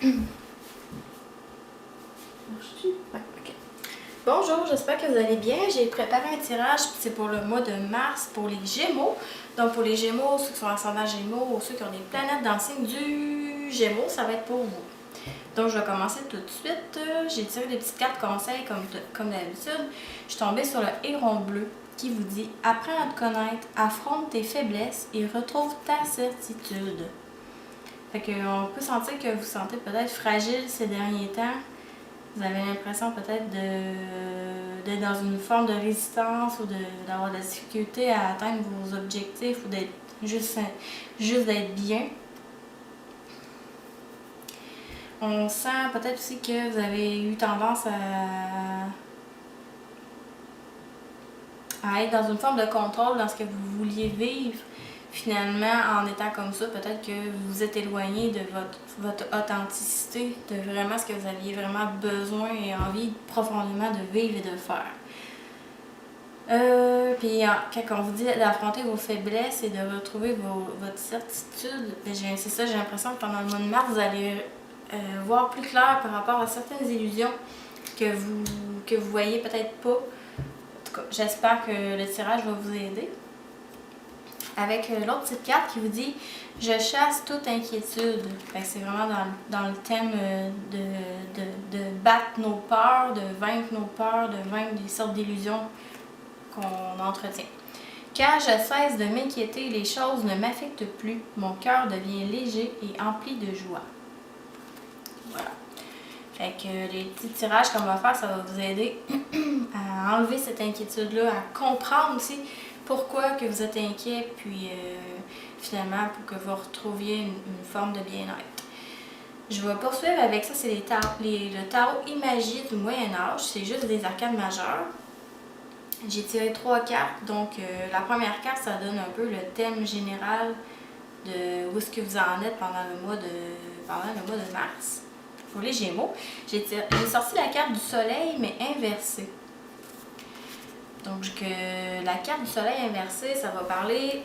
Ouais, okay. Bonjour, j'espère que vous allez bien. J'ai préparé un tirage, c'est pour le mois de mars pour les Gémeaux. Donc pour les Gémeaux, ceux qui sont ascendants Gémeaux ou ceux qui ont des planètes dans le signe du Gémeaux, ça va être pour vous. Donc je vais commencer tout de suite. J'ai tiré des petites cartes conseils comme d'habitude. Je suis tombée sur le héron bleu qui vous dit « Apprends à te connaître, affronte tes faiblesses et retrouve ta certitude ». Fait qu'on peut sentir que vous vous sentez peut-être fragile ces derniers temps. Vous avez l'impression peut-être d'être dans une forme de résistance ou d'avoir de la difficulté à atteindre vos objectifs ou d'être juste d'être bien. On sent peut-être aussi que vous avez eu tendance à être dans une forme de contrôle dans ce que vous vouliez vivre. Finalement, en étant comme ça, peut-être que vous vous êtes éloigné de votre authenticité, de vraiment ce que vous aviez vraiment besoin et envie profondément de vivre et de faire. Puis quand on vous dit d'affronter vos faiblesses et de retrouver votre certitude, c'est ça, j'ai l'impression que pendant le mois de mars, vous allez voir plus clair par rapport à certaines illusions que vous voyez peut-être pas. En tout cas, j'espère que le tirage va vous aider. Avec l'autre petite carte qui vous dit « Je chasse toute inquiétude ». C'est vraiment dans le thème de battre nos peurs, de vaincre nos peurs, de vaincre des sortes d'illusions qu'on entretient. Quand je cesse de m'inquiéter, les choses ne m'affectent plus. Mon cœur devient léger et empli de joie. Voilà. Fait que les petits tirages qu'on va faire, ça va vous aider à enlever cette inquiétude-là, à comprendre aussi pourquoi que vous êtes inquiet, puis finalement pour que vous retrouviez une forme de bien-être. Je vais poursuivre avec ça, c'est le tarot Imagie du Moyen-Âge, c'est juste des arcanes majeures. J'ai tiré 3 cartes, donc la première carte, ça donne un peu le thème général de où est-ce que vous en êtes pendant le mois de mars. Pour les Gémeaux, j'ai sorti la carte du Soleil, mais inversée. Donc, la carte du Soleil inversée, ça va parler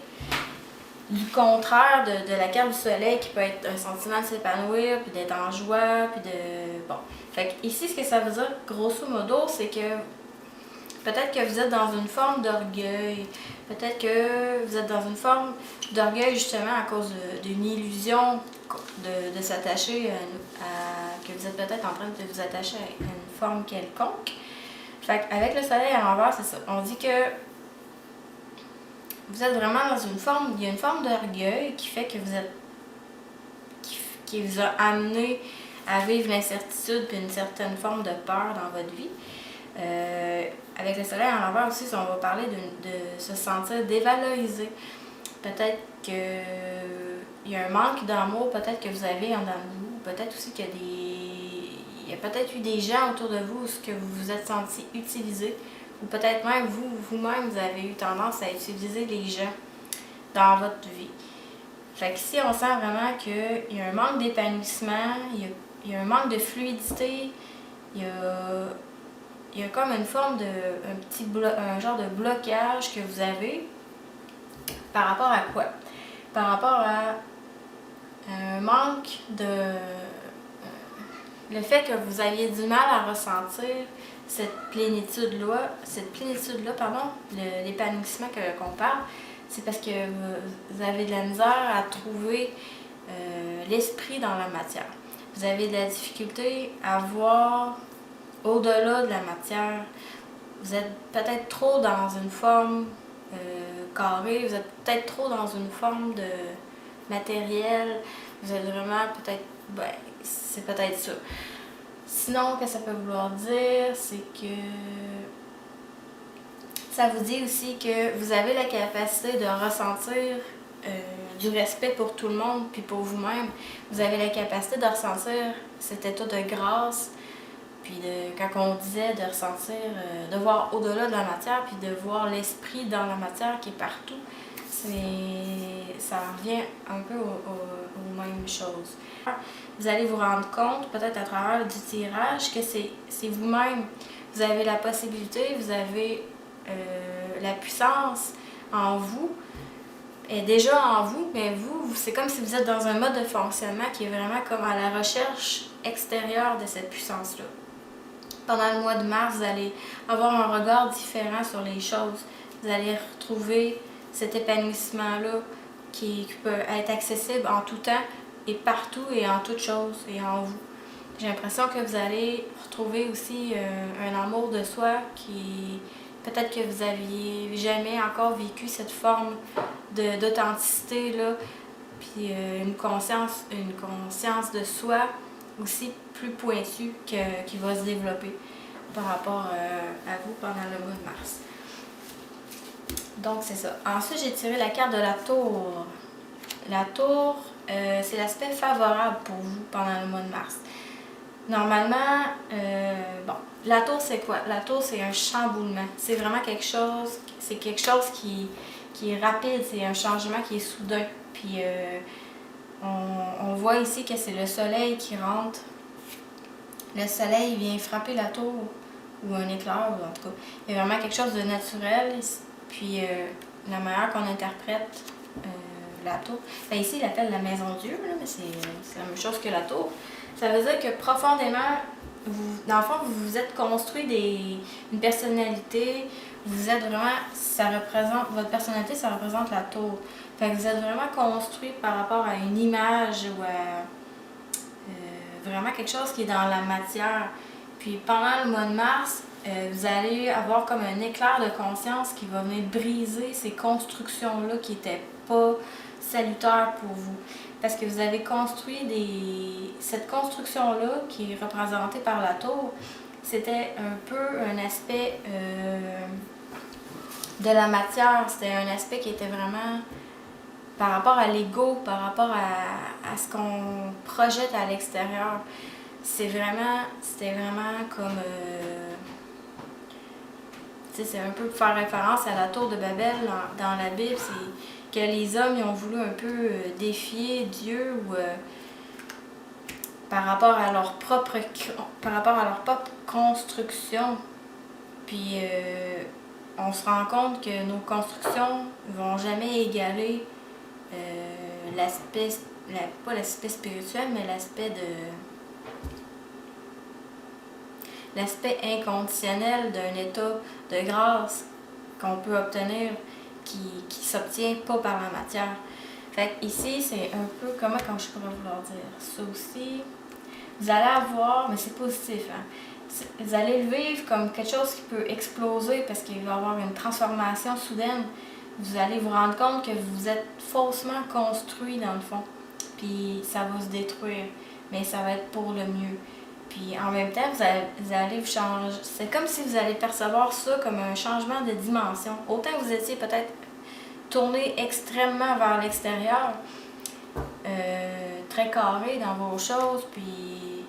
du contraire de la carte du Soleil qui peut être un sentiment de s'épanouir, puis d'être en joie, puis de... Bon. Fait que ici, ce que ça veut dire, grosso modo, c'est que peut-être que vous êtes dans une forme d'orgueil. Peut-être que vous êtes dans une forme d'orgueil justement à cause d'une illusion de s'attacher que vous êtes peut-être en train de vous attacher à une forme quelconque. Fait qu'avec le soleil à l'envers, c'est ça. On dit que vous êtes vraiment dans une forme, il y a une forme d'orgueil qui fait que vous êtes, qui vous a amené à vivre l'incertitude puis une certaine forme de peur dans votre vie. Avec le soleil à l'envers aussi, on va parler de se sentir dévalorisé. Peut-être qu'il y a un manque d'amour, peut-être que vous avez en dedans de vous. Peut-être aussi qu'il y a peut-être eu des gens autour de vous où vous vous êtes senti utilisé. Ou peut-être même vous-même, vous avez eu tendance à utiliser les gens dans votre vie. Fait qu'ici, on sent vraiment qu'il y a un manque d'épanouissement, il y a un manque de fluidité, il y a comme une forme un genre de blocage que vous avez par rapport à quoi? Par rapport à un manque le fait que vous aviez du mal à ressentir cette plénitude-là, l'épanouissement qu'on parle, c'est parce que vous avez de la misère à trouver l'esprit dans la matière. Vous avez de la difficulté à voir au-delà de la matière. Vous êtes peut-être trop dans une forme carrée, vous êtes peut-être trop dans une forme de matériel, vous êtes vraiment peut-être, c'est peut-être ça. Sinon, ce que ça peut vouloir dire, c'est que ça vous dit aussi que vous avez la capacité de ressentir du respect pour tout le monde puis pour vous-même. Vous avez la capacité de ressentir cet état de grâce. Puis quand on disait de ressentir, de voir au-delà de la matière, puis de voir l'esprit dans la matière qui est partout, ça revient un peu aux mêmes choses. Vous allez vous rendre compte, peut-être à travers du tirage, que c'est vous-même. Vous avez la possibilité, vous avez la puissance en vous est déjà en vous, mais vous, c'est comme si vous êtes dans un mode de fonctionnement qui est vraiment comme à la recherche extérieure de cette puissance-là. Pendant le mois de mars, vous allez avoir un regard différent sur les choses. Vous allez retrouver cet épanouissement-là qui peut être accessible en tout temps et partout et en toutes choses et en vous. J'ai l'impression que vous allez retrouver aussi un amour de soi qui peut-être que vous aviez jamais encore vécu cette forme d'authenticité là, puis une conscience de soi aussi plus pointue qui va se développer par rapport à vous pendant le mois de mars. Donc c'est ça. Ensuite, j'ai tiré la carte de la tour. La tour, c'est l'aspect favorable pour vous pendant le mois de mars. Normalement, la tour c'est quoi? La tour c'est un chamboulement. C'est vraiment quelque chose qui est rapide, c'est un changement qui est soudain. Puis on voit ici que c'est le soleil qui rentre. Le soleil vient frapper la tour ou un éclair, ou en tout cas. Il y a vraiment quelque chose de naturel. Puis la manière qu'on interprète la tour. Ben, ici, il appelle la maison Dieu, là, mais c'est la même chose que la tour. Ça veut dire que profondément, dans le fond, vous vous êtes construit une personnalité. Vous êtes vraiment, votre personnalité, ça représente la tour. Fait que vous êtes vraiment construit par rapport à une image ou à vraiment quelque chose qui est dans la matière. Puis pendant le mois de mars, vous allez avoir comme un éclair de conscience qui va venir briser ces constructions-là qui n'étaient pas salutaires pour vous. Parce que vous avez construit cette construction-là qui est représentée par la tour, c'était un peu un aspect de la matière. C'était un aspect qui était vraiment par rapport à l'ego, par rapport à ce qu'on projette à l'extérieur. C'était vraiment comme... c'est un peu faire référence à la tour de Babel dans la Bible. C'est que les hommes ils ont voulu un peu défier Dieu ou par rapport à leur propre construction. Puis on se rend compte que nos constructions ne vont jamais égaler pas l'aspect spirituel, mais l'aspect inconditionnel d'un état de grâce qu'on peut obtenir qui s'obtient pas par la matière. Fait que ici, c'est un peu quand je pourrais vous leur dire ça aussi. Vous allez avoir, mais c'est positif, hein? Vous allez le vivre comme quelque chose qui peut exploser parce qu'il va y avoir une transformation soudaine. Vous allez vous rendre compte que vous êtes faussement construit dans le fond. Puis ça va se détruire, mais ça va être pour le mieux. Puis en même temps, vous allez vous changer. C'est comme si vous allez percevoir ça comme un changement de dimension. Autant que vous étiez peut-être tourné extrêmement vers l'extérieur, très carré dans vos choses, puis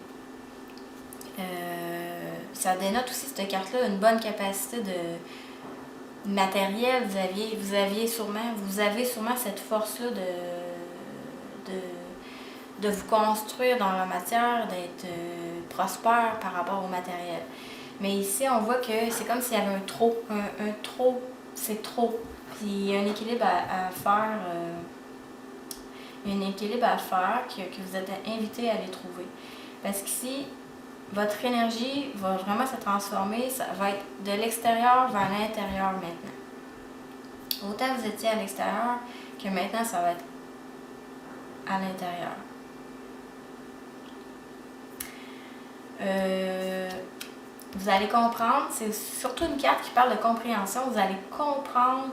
ça dénote aussi cette carte-là une bonne capacité de matériel. Vous avez sûrement cette force-là de vous construire dans la matière, d'être prospère par rapport au matériel. Mais ici, on voit que c'est comme s'il y avait un trop. Un trop, c'est trop. Puis il y a un équilibre à faire. Il y a un équilibre à faire que vous êtes invité à les trouver. Parce qu'ici, votre énergie va vraiment se transformer. Ça va être de l'extérieur vers l'intérieur maintenant. Autant vous étiez à l'extérieur que maintenant, ça va être à l'intérieur. Vous allez comprendre, c'est surtout une carte qui parle de compréhension, vous allez comprendre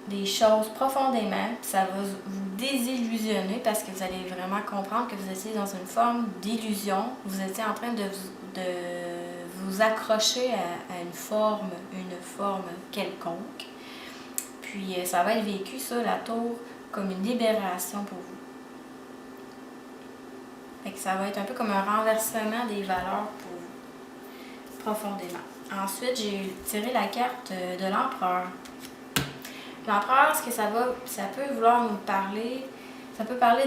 des choses profondément, puis ça va vous désillusionner parce que vous allez vraiment comprendre que vous étiez dans une forme d'illusion, vous étiez en train de vous accrocher à une forme quelconque. Puis ça va être vécu, ça, la tour, comme une libération pour vous. Fait que ça va être un peu comme un renversement des valeurs pour vous, profondément. Ensuite, j'ai tiré la carte de l'empereur. L'empereur, ce que ça peut vouloir nous parler, ça peut parler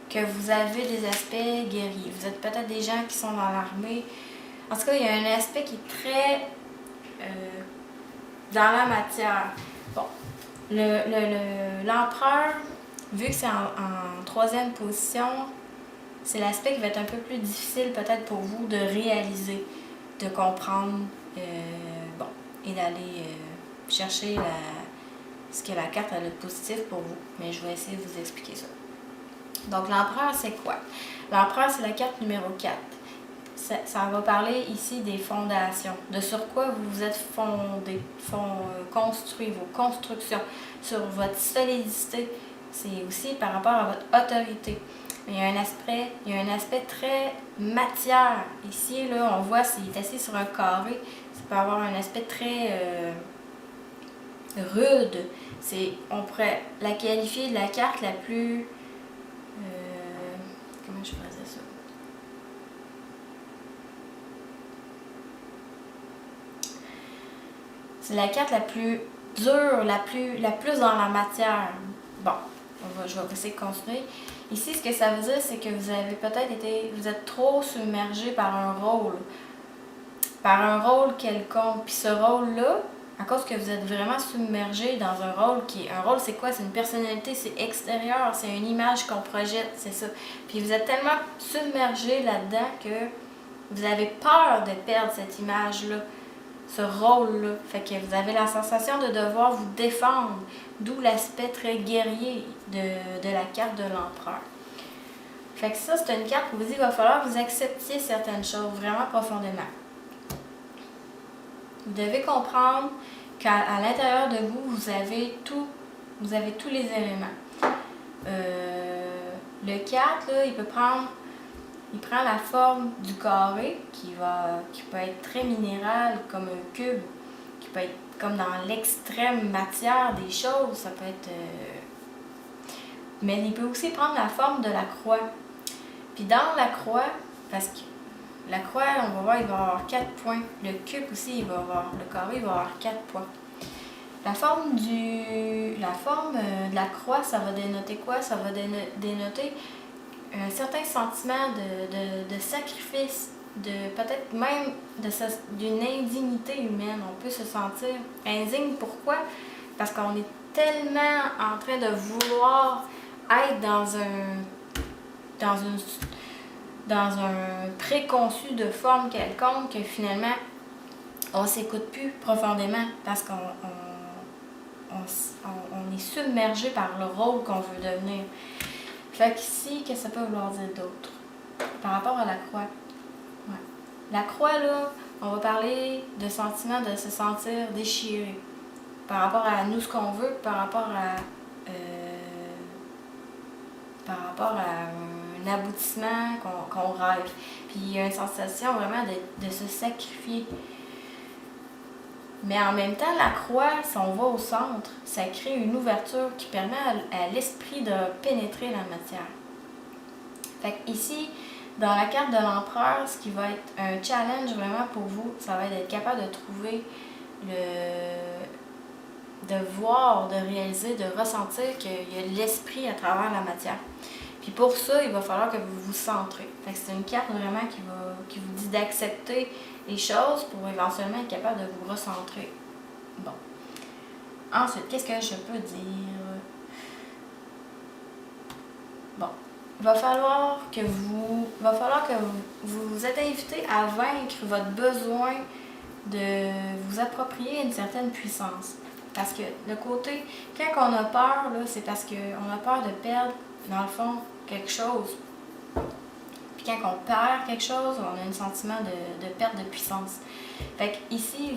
que vous avez des aspects guerriers. Vous êtes peut-être des gens qui sont dans l'armée. En tout cas, il y a un aspect qui est très dans la matière. Bon, l'empereur, vu que c'est en troisième position, c'est l'aspect qui va être un peu plus difficile peut-être pour vous de réaliser, de comprendre, bon, et d'aller chercher ce que la carte a de positif pour vous. Mais je vais essayer de vous expliquer ça. Donc l'empereur, c'est quoi? L'empereur, c'est la carte numéro 4. Ça va parler ici des fondations, de sur quoi vous vous êtes construit, vos constructions, sur votre solidité. C'est aussi par rapport à votre autorité. Mais il y a un aspect très matière. Ici, là, on voit s'il est assis sur un carré, ça peut avoir un aspect très rude. On pourrait la qualifier de la carte la plus... comment je faisais ça? C'est la carte la plus dure, la plus dans la matière. Bon, je vais essayer de continuer. Ici, ce que ça veut dire, c'est que vous avez peut-être vous êtes trop submergé par un rôle quelconque. Puis ce rôle-là, à cause que vous êtes vraiment submergé dans un rôle un rôle, c'est quoi? C'est une personnalité, c'est extérieur, c'est une image qu'on projette, c'est ça. Puis vous êtes tellement submergé là-dedans que vous avez peur de perdre cette image-là, ce rôle-là. Fait que vous avez la sensation de devoir vous défendre, d'où l'aspect très guerrier de la carte de l'empereur. Fait que ça, c'est une carte où vous dit qu'il va falloir que vous acceptiez certaines choses vraiment profondément. Vous devez comprendre qu'à l'intérieur de vous, vous avez tous les éléments. Le 4, là, il prend la forme du carré qui peut être très minéral, comme un cube, qui peut être comme dans l'extrême matière des choses, ça peut être... Mais il peut aussi prendre la forme de la croix. Puis dans la croix, parce que la croix, on va voir, il va avoir 4 points. Le cube aussi, le carré, il va avoir 4 points. La forme de la croix, ça va dénoter quoi? Ça va dénoter un certain sentiment de sacrifice, peut-être même d'une indignité humaine. On peut se sentir indigne. Pourquoi? Parce qu'on est tellement en train de vouloir être dans un préconçu de forme quelconque que finalement on ne s'écoute plus profondément parce qu'on est submergé par le rôle qu'on veut devenir. Fait qu'ici, qu'est-ce que ça peut vouloir dire d'autre? Par rapport à la croix. Ouais. La croix, là, on va parler de sentiment de se sentir déchiré. Par rapport à nous, ce qu'on veut, par rapport à un aboutissement qu'on rêve. Puis il y a une sensation vraiment de se sacrifier. Mais en même temps, la croix, si on va au centre, ça crée une ouverture qui permet à l'esprit de pénétrer la matière. Fait que ici, dans la carte de l'empereur, ce qui va être un challenge vraiment pour vous, ça va être d'être capable de trouver de voir, de réaliser, de ressentir qu'il y a l'esprit à travers la matière. Puis pour ça, il va falloir que vous vous centrez. Fait que c'est une carte vraiment qui vous dit d'accepter les choses pour éventuellement être capable de vous recentrer. Bon. Ensuite, qu'est-ce que je peux dire? Bon. Il va falloir que vous êtes invité à vaincre votre besoin de vous approprier une certaine puissance. Parce que le côté, quand on a peur, là, c'est parce qu'on a peur de perdre, dans le fond, quelque chose. Puis quand on perd quelque chose, on a un sentiment de perte de puissance. Fait que ici,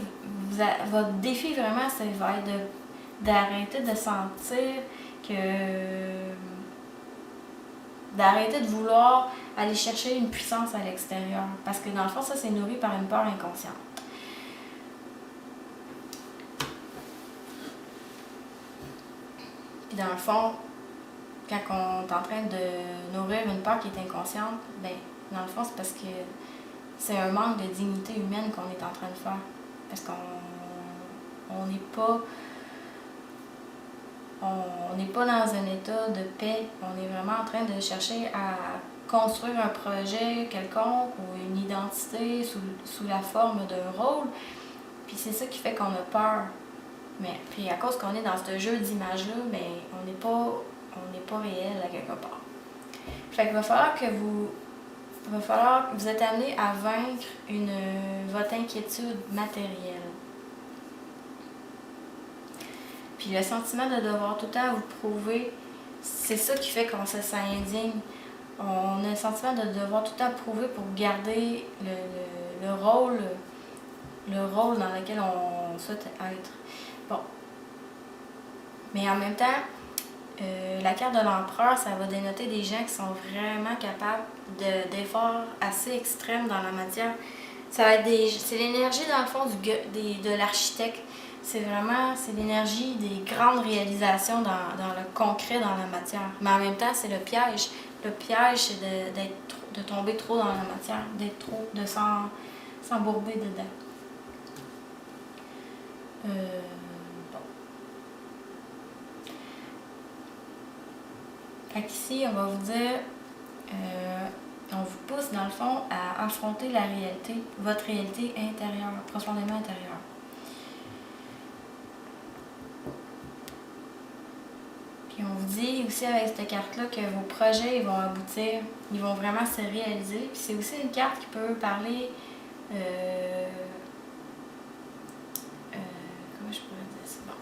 votre défi vraiment, ça va être d'arrêter de sentir d'arrêter de vouloir aller chercher une puissance à l'extérieur. Parce que dans le fond, ça, c'est nourri par une peur inconsciente. Puis dans le fond, quand on est en train de nourrir une peur qui est inconsciente, ben dans le fond, c'est parce que c'est un manque de dignité humaine qu'on est en train de faire. Parce qu'on n'est pas... On n'est pas dans un état de paix. On est vraiment en train de chercher à construire un projet quelconque ou une identité sous la forme d'un rôle. Puis c'est ça qui fait qu'on a peur. Mais puis à cause qu'on est dans ce jeu d'image-là, mais on n'est pas réel à quelque part. Fait qu'il va falloir que vous êtes amené à vaincre votre inquiétude matérielle. Puis le sentiment de devoir tout le temps vous prouver, c'est ça qui fait qu'on se sent indigne. On a le sentiment de devoir tout le temps prouver pour garder le rôle dans lequel on souhaite être. Bon. Mais en même temps, la carte de l'empereur, ça va dénoter des gens qui sont vraiment capables d'efforts assez extrêmes dans la matière. Ça va être c'est l'énergie dans le fond de l'architecte. C'est l'énergie des grandes réalisations dans le concret, dans la matière. Mais en même temps, c'est le piège. Le piège, c'est de tomber trop dans la matière, de s'embourber dedans. Bon. Fait qu'ici, on va vous dire, on vous pousse dans le fond à affronter la réalité, votre réalité intérieure, profondément intérieure. Puis on vous dit aussi avec cette carte-là que vos projets ils vont aboutir, ils vont vraiment se réaliser. Puis c'est aussi une carte qui peut parler, comment je pourrais dire ça? Bon.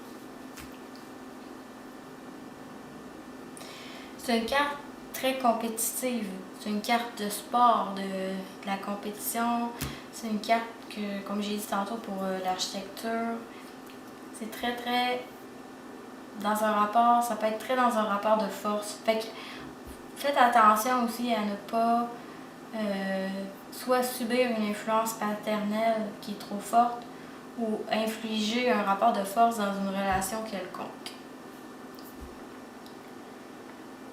C'est une carte très compétitive. C'est une carte de sport, de la compétition. C'est une carte que, comme j'ai dit tantôt pour l'architecture, c'est très dans un rapport, ça peut être très dans un rapport de force. Fait que faites attention aussi à ne pas soit subir une influence paternelle qui est trop forte ou infliger un rapport de force dans une relation quelconque.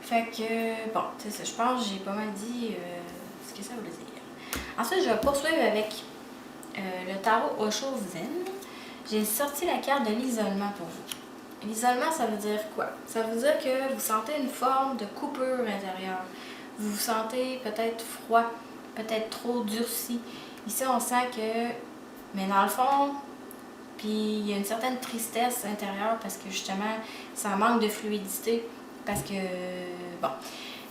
Fait que, bon, c'est ça, je pense que j'ai pas mal dit ce que ça voulait dire. Ensuite, je vais poursuivre avec le tarot Osho Zen. J'ai sorti la carte de l'isolement pour vous. L'isolement, ça veut dire quoi? Ça veut dire que vous sentez une forme de coupure intérieure. Vous vous sentez peut-être froid, peut-être trop durci. Ici, on sent que, mais dans le fond, puis il y a une certaine tristesse intérieure parce que justement, ça manque de fluidité. Parce que, bon.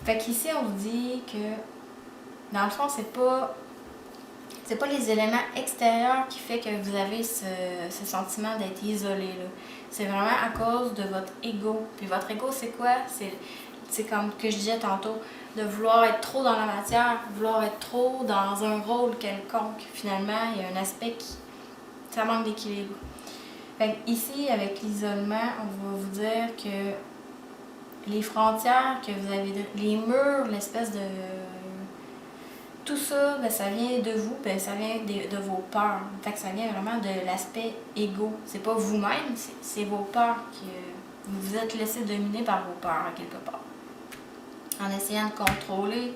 Fait qu'ici, on vous dit que, dans le fond, c'est pas les éléments extérieurs qui fait que vous avez ce sentiment d'être isolé, là. C'est vraiment à cause de votre ego. Puis votre ego, c'est quoi? C'est comme que je disais tantôt, de vouloir être trop dans la matière, vouloir être trop dans un rôle quelconque. Finalement, il y a un aspect ça manque d'équilibre. Fait ici, avec l'isolement, on va vous dire que les frontières que vous avez, les murs, l'espèce de... Tout ça, ben, ça vient de vous, ben, ça vient de vos peurs. Fait que ça vient vraiment de l'aspect égo. C'est pas vous-même, c'est vos peurs que vous vous êtes laissé dominer par vos peurs, à quelque part. En essayant de contrôler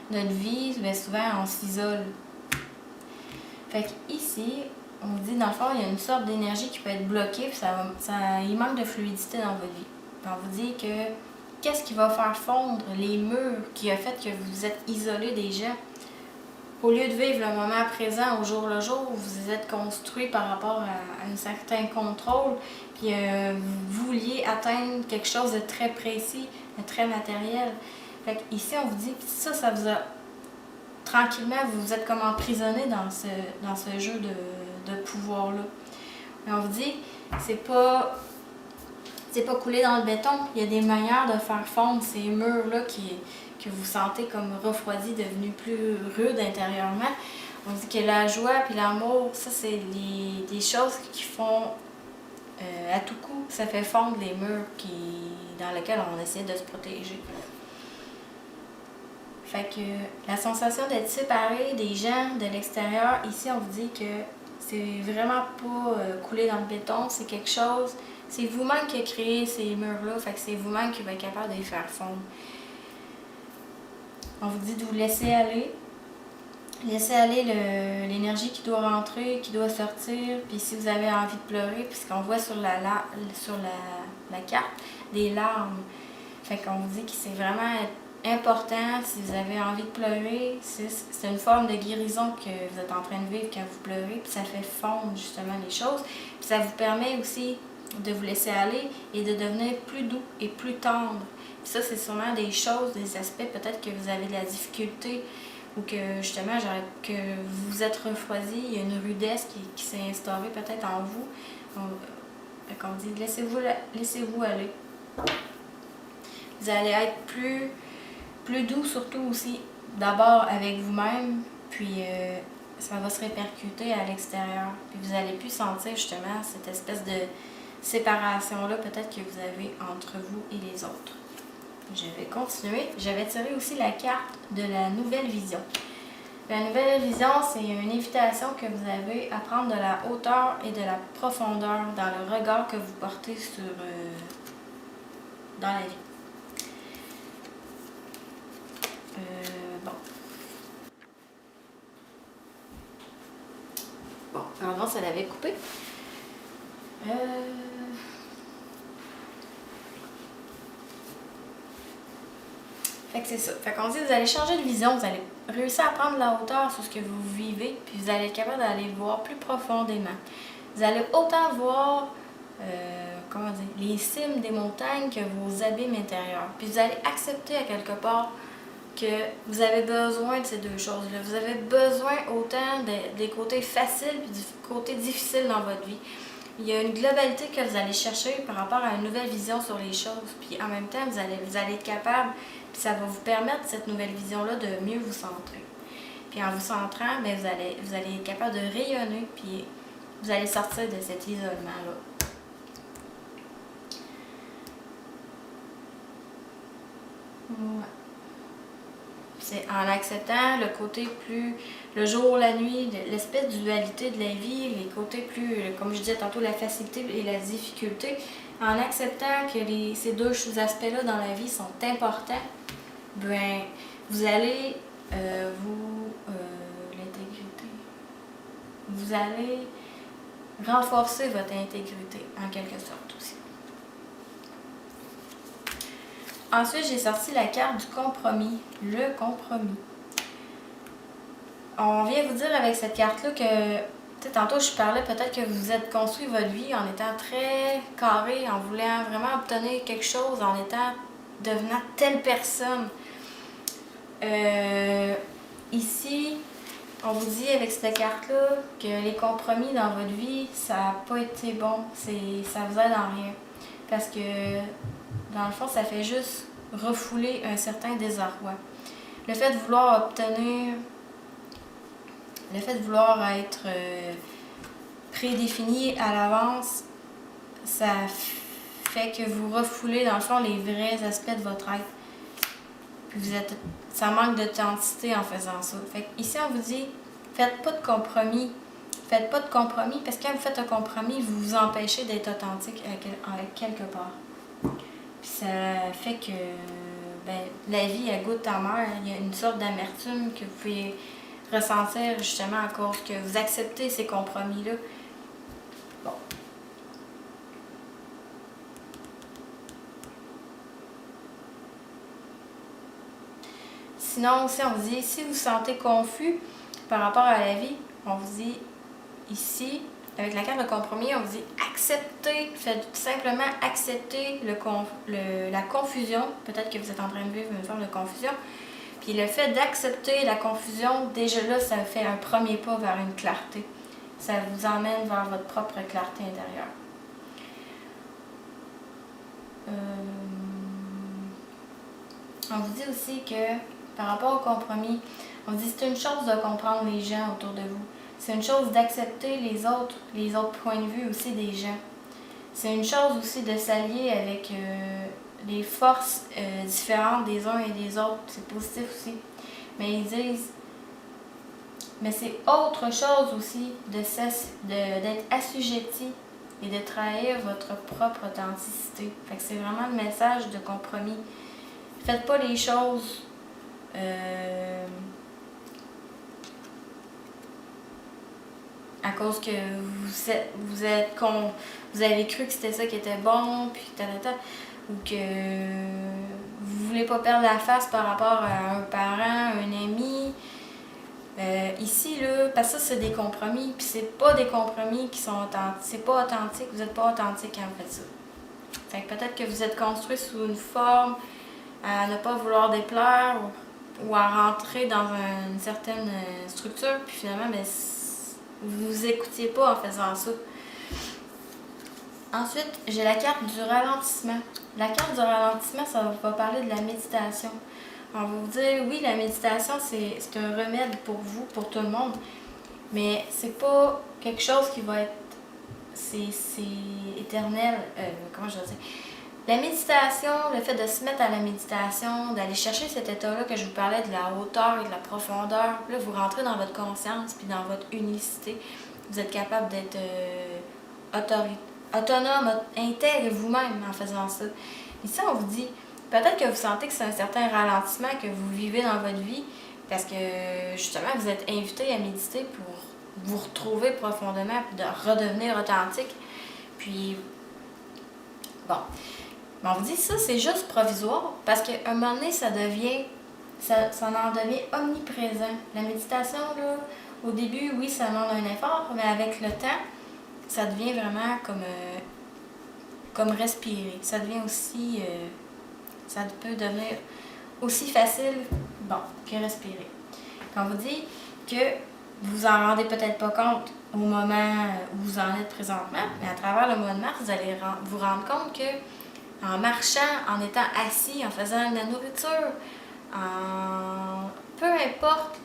notre vie, ben, souvent on s'isole. Fait que ici, on dit, dans le fond, il y a une sorte d'énergie qui peut être bloquée, puis il manque de fluidité dans votre vie. Puis on vous dit que qu'est-ce qui va faire fondre les murs qui a fait que vous vous êtes isolé des gens? Au lieu de vivre le moment présent au jour le jour, vous vous êtes construit par rapport à un certain contrôle, puis vous vouliez atteindre quelque chose de très précis, de très matériel. Fait que ici, on vous dit que ça vous a... Tranquillement, vous vous êtes comme emprisonné dans ce jeu de pouvoir-là. Mais on vous dit, c'est pas coulé dans le béton. Il y a des manières de faire fondre ces murs-là que vous sentez comme refroidis, devenus plus rudes intérieurement. On dit que la joie puis l'amour, ça, c'est des choses qui font à tout coup, ça fait fondre les murs dans lesquels on essaie de se protéger. Fait que la sensation d'être séparé des gens de l'extérieur, ici, on vous dit que c'est vraiment pas coulé dans le béton, c'est quelque chose... C'est vous-même qui a créé ces murs-là, fait que c'est vous-même qui va être capable de les faire fondre. On vous dit de vous laisser aller. Laissez aller l'énergie qui doit rentrer, qui doit sortir. Puis si vous avez envie de pleurer, puis ce qu'on voit sur la carte, des larmes. Fait qu'on vous dit que c'est vraiment important, si vous avez envie de pleurer, c'est une forme de guérison que vous êtes en train de vivre quand vous pleurez, puis ça fait fondre justement les choses. Puis ça vous permet aussi de vous laisser aller et de devenir plus doux et plus tendre. Puis ça, c'est sûrement des choses, des aspects peut-être que vous avez de la difficulté ou que justement, que vous vous êtes refroidi, il y a une rudesse qui s'est instaurée peut-être en vous. On dit, laissez-vous aller. Vous allez être plus doux, surtout aussi, d'abord avec vous-même, puis ça va se répercuter à l'extérieur. Puis vous allez plus sentir justement cette espèce de séparation-là peut-être que vous avez entre vous et les autres. Je vais continuer. Je vais tirer aussi la carte de la nouvelle vision. La nouvelle vision, c'est une invitation que vous avez à prendre de la hauteur et de la profondeur dans le regard que vous portez dans la vie. Bon, pardon, ça l'avait coupé. Fait que c'est ça. Fait qu'on dit, vous allez changer de vision, vous allez réussir à prendre la hauteur sur ce que vous vivez, puis vous allez être capable d'aller voir plus profondément. Vous allez autant voir, les cimes des montagnes que vos abîmes intérieurs. Puis vous allez accepter à quelque part que vous avez besoin de ces deux choses-là. Vous avez besoin autant des côtés faciles puis du côté difficile dans votre vie. Il y a une globalité que vous allez chercher par rapport à une nouvelle vision sur les choses. Puis en même temps, vous allez être capable, puis ça va vous permettre, cette nouvelle vision-là, de mieux vous centrer. Puis en vous centrant, bien, vous allez être capable de rayonner, puis vous allez sortir de cet isolement-là. Ouais. C'est en acceptant le côté plus, le jour, la nuit, l'espèce de dualité de la vie, les côtés plus, comme je disais tantôt, la facilité et la difficulté, en acceptant que ces deux aspects-là dans la vie sont importants, ben, vous allez l'intégrité. Vous allez renforcer votre intégrité, en quelque sorte aussi. Ensuite, j'ai sorti la carte du compromis, le compromis. On vient vous dire avec cette carte-là que, tantôt je parlais peut-être que vous êtes construit votre vie en étant très carré, en voulant vraiment obtenir quelque chose, devenant telle personne. Ici, on vous dit avec cette carte-là que les compromis dans votre vie, ça n'a pas été bon, ça vous aide en rien. Parce que dans le fond, ça fait juste refouler un certain désarroi. Le fait de vouloir obtenir, le fait de vouloir être prédéfini à l'avance, ça fait que vous refoulez dans le fond les vrais aspects de votre être. Puis ça manque d'authenticité en faisant ça. Fait que ici, on vous dit, faites pas de compromis. Faites pas de compromis parce que quand vous faites un compromis, vous vous empêchez d'être authentique avec quelque part. Puis ça fait que la vie, elle goûte amère. Il y a une sorte d'amertume que vous pouvez ressentir justement à cause que vous acceptez ces compromis-là. Bon. Sinon aussi, on vous dit, si vous vous sentez confus par rapport à la vie, on vous dit ici, avec la carte de compromis, on vous dit accepter, faites simplement accepter la confusion. Peut-être que vous êtes en train de vivre une forme de confusion. Puis le fait d'accepter la confusion, déjà là, ça fait un premier pas vers une clarté. Ça vous emmène vers votre propre clarté intérieure. On vous dit aussi que par rapport au compromis, on vous dit c'est une chose de comprendre les gens autour de vous. C'est une chose d'accepter les autres points de vue aussi des gens. C'est une chose aussi de s'allier avec les forces différentes des uns et des autres. C'est positif aussi. Mais ils disent, mais c'est autre chose aussi d'être assujetti et de trahir votre propre authenticité. Fait que c'est vraiment le message de compromis. Faites pas les choses à cause que vous avez cru que c'était ça qui était bon, puis ou que vous voulez pas perdre la face par rapport à un parent, un ami, Ici, là, parce que ça, c'est des compromis, puis c'est pas des compromis qui sont authentiques. C'est pas authentique, vous n'êtes pas authentique quand vous faites ça. Fait que peut-être que vous êtes construit sous une forme à ne pas vouloir déplaire ou à rentrer dans une certaine structure, puis finalement, ben, vous vous écoutiez pas en faisant ça. Ensuite, j'ai la carte du ralentissement. La carte du ralentissement, ça va parler de la méditation. On va vous dire, oui, la méditation, c'est un remède pour vous, pour tout le monde, mais c'est pas quelque chose qui va être... C'est éternel. Comment je vais dire? La méditation, le fait de se mettre à la méditation, d'aller chercher cet état-là que je vous parlais, de la hauteur et de la profondeur, là, vous rentrez dans votre conscience puis dans votre unicité. Vous êtes capable d'être autonome, intègre vous-même en faisant ça. Ici, on vous dit, peut-être que vous sentez que c'est un certain ralentissement que vous vivez dans votre vie parce que, justement, vous êtes invité à méditer pour vous retrouver profondément puis de redevenir authentique. Puis, bon. Mais on vous dit ça, c'est juste provisoire parce qu'à un moment donné, ça en devient omniprésent. La méditation, là, au début, oui, ça demande un effort, mais avec le temps, ça devient vraiment comme respirer. Ça devient aussi... ça peut devenir aussi facile, que respirer. Quand on vous dit que vous en rendez peut-être pas compte au moment où vous en êtes présentement, mais à travers le mois de mars, vous allez vous rendre compte que en marchant, en étant assis, en faisant de la nourriture, peu importe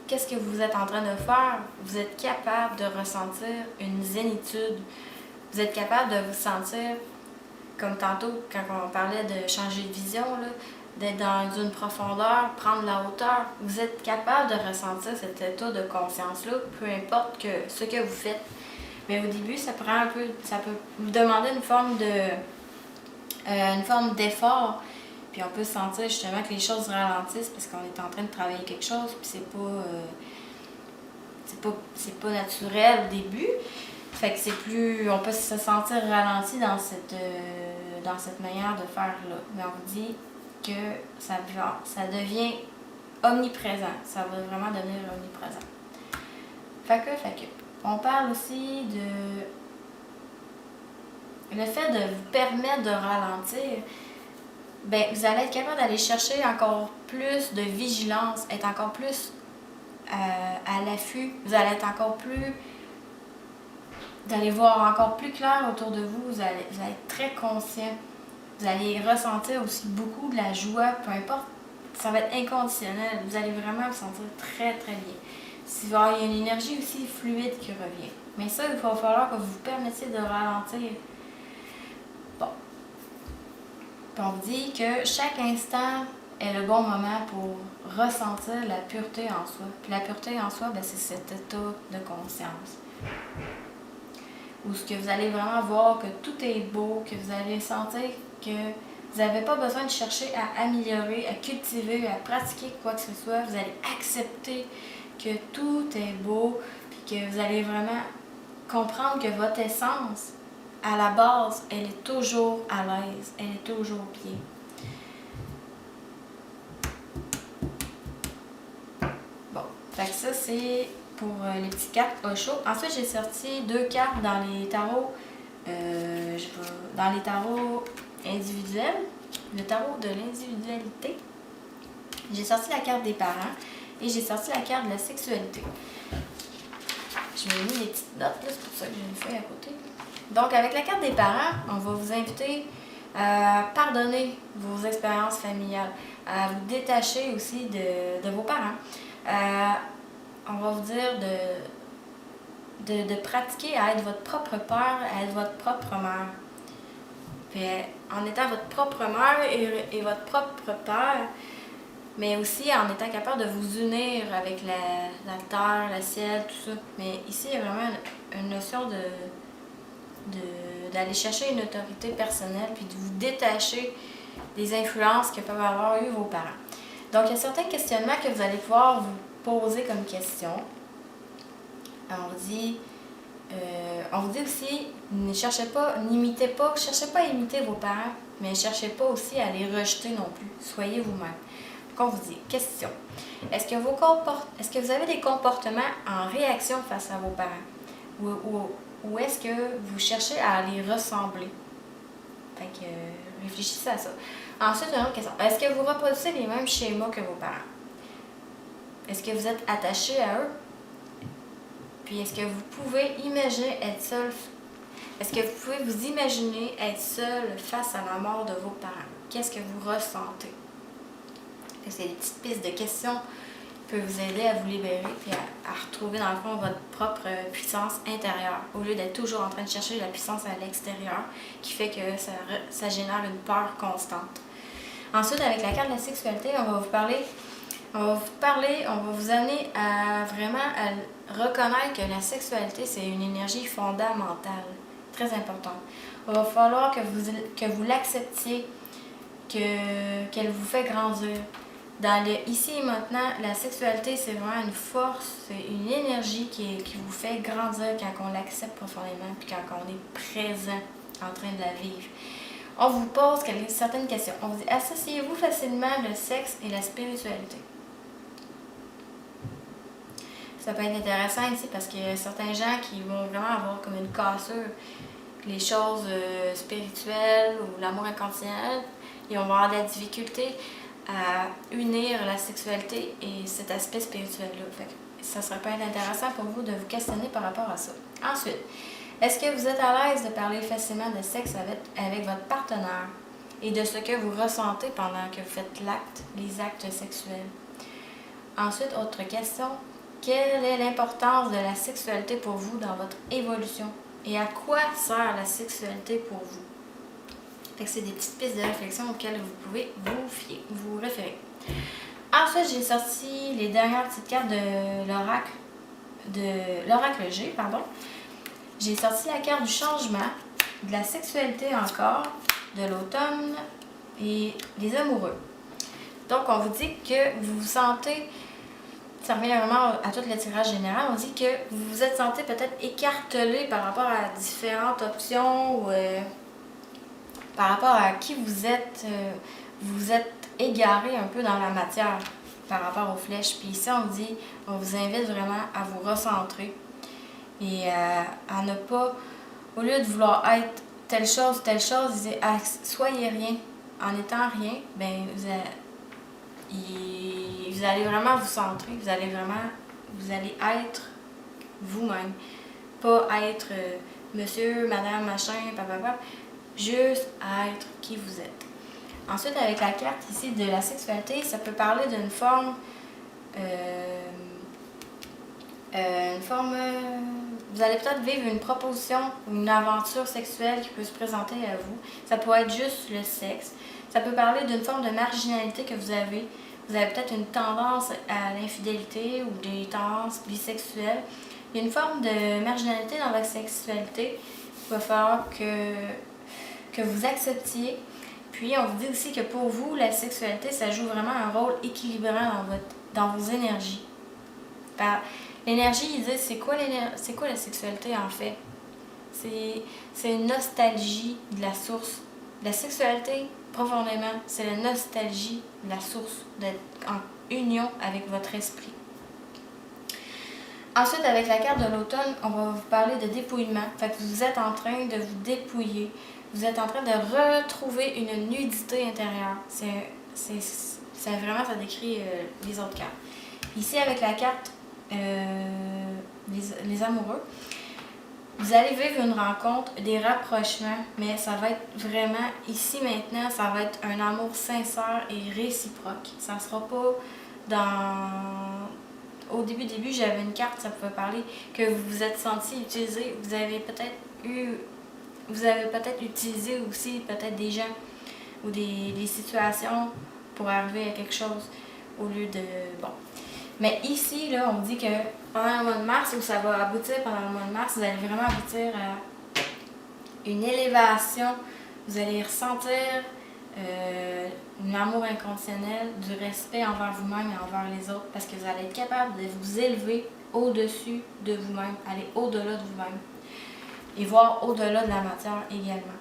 qu'est-ce que vous êtes en train de faire, vous êtes capable de ressentir une zénitude. Vous êtes capable de vous sentir, comme tantôt quand on parlait de changer de vision, là, d'être dans une profondeur, prendre la hauteur. Vous êtes capable de ressentir cet état de conscience-là, peu importe ce que vous faites. Mais au début, ça peut vous demander une forme d'effort. Puis on peut sentir justement que les choses ralentissent parce qu'on est en train de travailler quelque chose, puis c'est pas naturel au début. Fait que on peut se sentir ralenti dans cette manière de faire là. Mais on vous dit que ça devient omniprésent. Ça va vraiment devenir omniprésent. Fait que. On parle aussi le fait de vous permettre de ralentir. Ben, vous allez être capable d'aller chercher encore plus de vigilance, être encore plus à l'affût. Vous allez être encore plus... Vous allez voir encore plus clair autour de vous. Vous allez être très conscient. Vous allez ressentir aussi beaucoup de la joie, peu importe. Ça va être inconditionnel. Vous allez vraiment vous sentir très, très bien. Il y a une énergie aussi fluide qui revient. Mais ça, il va falloir que vous vous permettiez de ralentir. Bon. Puis on vous dit que chaque instant est le bon moment pour ressentir la pureté en soi. Puis la pureté en soi, ben, c'est cet état de conscience. Où ce que vous allez vraiment voir que tout est beau, que vous allez sentir que vous n'avez pas besoin de chercher à améliorer, à cultiver, à pratiquer quoi que ce soit. Vous allez accepter que tout est beau, puis que vous allez vraiment comprendre que votre essence, à la base, elle est toujours à l'aise, elle est toujours bien. Bon, fait que ça c'est pour les petites cartes Osho. Ensuite, j'ai sorti 2 cartes dans les tarots, individuels, le tarot de l'individualité. J'ai sorti la carte des parents et j'ai sorti la carte de la sexualité. Je m'ai mis les petites notes, là, c'est pour ça que j'ai une feuille à côté. Donc, avec la carte des parents, on va vous inviter à pardonner vos expériences familiales, à vous détacher aussi de vos parents. On va vous dire de pratiquer à être votre propre père, à être votre propre mère. Puis, en étant votre propre mère et votre propre père, mais aussi en étant capable de vous unir avec la terre, le ciel, tout ça. Mais ici, il y a vraiment une notion d'aller chercher une autorité personnelle puis de vous détacher des influences que peuvent avoir eu vos parents. Donc, il y a certains questionnements que vous allez pouvoir vous poser comme question. On vous dit aussi, cherchez pas à imiter vos parents, mais cherchez pas aussi à les rejeter non plus. Soyez vous-même. qu'on vous dit, question. Est-ce que vous avez des comportements en réaction face à vos parents? Ou est-ce que vous cherchez à les ressembler? Fait que réfléchissez à ça. Ensuite, une autre question. Est-ce que vous reproduisez les mêmes schémas que vos parents? Est-ce que vous êtes attaché à eux? Puis est-ce que vous pouvez imaginer être seul? Est-ce que vous pouvez vous imaginer être seul face à la mort de vos parents? Qu'est-ce que vous ressentez? C'est des petites pistes de questions qui peuvent vous aider à vous libérer et à retrouver dans le fond votre propre puissance intérieure au lieu d'être toujours en train de chercher la puissance à l'extérieur qui fait que ça génère une peur constante. Ensuite, avec la carte de la sexualité, on va vous amener à vraiment reconnaître que la sexualité, c'est une énergie fondamentale, très importante. Il va falloir que vous l'acceptiez, qu'elle vous fait grandir. Dans le ici et maintenant, la sexualité, c'est vraiment une force, c'est une énergie qui vous fait grandir quand on l'accepte profondément puis quand on est présent en train de la vivre. On vous pose certaines questions. On vous dit, associez-vous facilement le sexe et la spiritualité? Ça peut être intéressant ici parce qu'il y a certains gens qui vont vraiment avoir comme une cassure. Les choses spirituelles ou l'amour inconditionnel, ils vont avoir de la difficulté à unir la sexualité et cet aspect spirituel-là. Ça serait pas intéressant pour vous de vous questionner par rapport à ça. Ensuite, est-ce que vous êtes à l'aise de parler facilement de sexe avec votre partenaire et de ce que vous ressentez pendant que vous faites les actes sexuels? Ensuite, autre question. Quelle est l'importance de la sexualité pour vous dans votre évolution? Et à quoi sert la sexualité pour vous? Fait que c'est des petites pistes de réflexion auxquelles vous pouvez vous référer. Ensuite, j'ai sorti les dernières petites cartes de l'oracle G, pardon. J'ai sorti la carte du changement, de la sexualité encore, de l'automne et des amoureux. Donc, on vous dit que vous vous sentez, ça revient vraiment à tout le tirage général, on dit que vous vous êtes senti peut-être écartelé par rapport à différentes options ou par rapport à qui vous êtes égaré un peu dans la matière par rapport aux flèches. Puis ici, on vous invite vraiment à vous recentrer et à ne pas, au lieu de vouloir être telle chose, soyez rien. En étant rien, ben vous allez vraiment vous centrer, vous allez être vous-même. Pas être monsieur, madame, machin, papa, juste être qui vous êtes. Ensuite, avec la carte ici de la sexualité, ça peut parler d'une forme, vous allez peut-être vivre une proposition ou une aventure sexuelle qui peut se présenter à vous. Ça peut être juste le sexe. Ça peut parler d'une forme de marginalité que vous avez. Vous avez peut-être une tendance à l'infidélité ou des tendances bisexuelles. Il y a une forme de marginalité dans votre sexualité. Il va falloir que vous acceptiez. Puis, on vous dit aussi que pour vous, la sexualité, ça joue vraiment un rôle équilibrant dans vos énergies. L'énergie, ils disent, c'est quoi la sexualité en fait? C'est une nostalgie de la source. La sexualité, profondément, c'est la nostalgie de la source, d'être en union avec votre esprit. Ensuite, avec la carte de l'automne, on va vous parler de dépouillement. Fait que vous êtes en train de vous dépouiller. Vous êtes en train de retrouver une nudité intérieure. Vraiment, ça décrit les autres cartes. Ici, avec la carte les amoureux, vous allez vivre une rencontre, des rapprochements, mais ça va être vraiment, ici maintenant, ça va être un amour sincère et réciproque. Ça ne sera pas au début, j'avais une carte, ça pouvait parler que vous vous êtes senti utilisé, vous avez peut-être utilisé aussi peut-être des gens ou des situations pour arriver à quelque chose au lieu de... Bon. Mais ici, là, on dit que pendant le mois de mars, où ça va aboutir pendant le mois de mars, vous allez vraiment aboutir à une élévation. Vous allez ressentir un amour inconditionnel, du respect envers vous-même et envers les autres, parce que vous allez être capable de vous élever au-dessus de vous-même, aller au-delà de vous-même et voir au-delà de la matière également.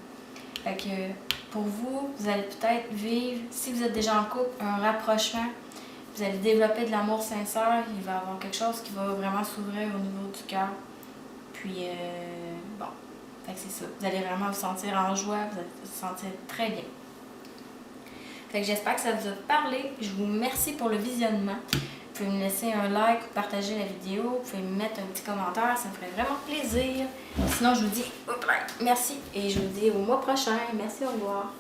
Fait que pour vous, vous allez peut-être vivre, si vous êtes déjà en couple, un rapprochement vous allez développer de l'amour sincère, il va y avoir quelque chose qui va vraiment s'ouvrir au niveau du cœur. Puis, bon, fait que c'est ça. Vous allez vraiment vous sentir en joie, vous allez vous sentir très bien. Fait que j'espère que ça vous a parlé. Je vous remercie pour le visionnement. Vous pouvez me laisser un like ou partager la vidéo. Vous pouvez me mettre un petit commentaire, ça me ferait vraiment plaisir. Sinon, je vous dis merci et je vous dis au mois prochain. Merci, au revoir.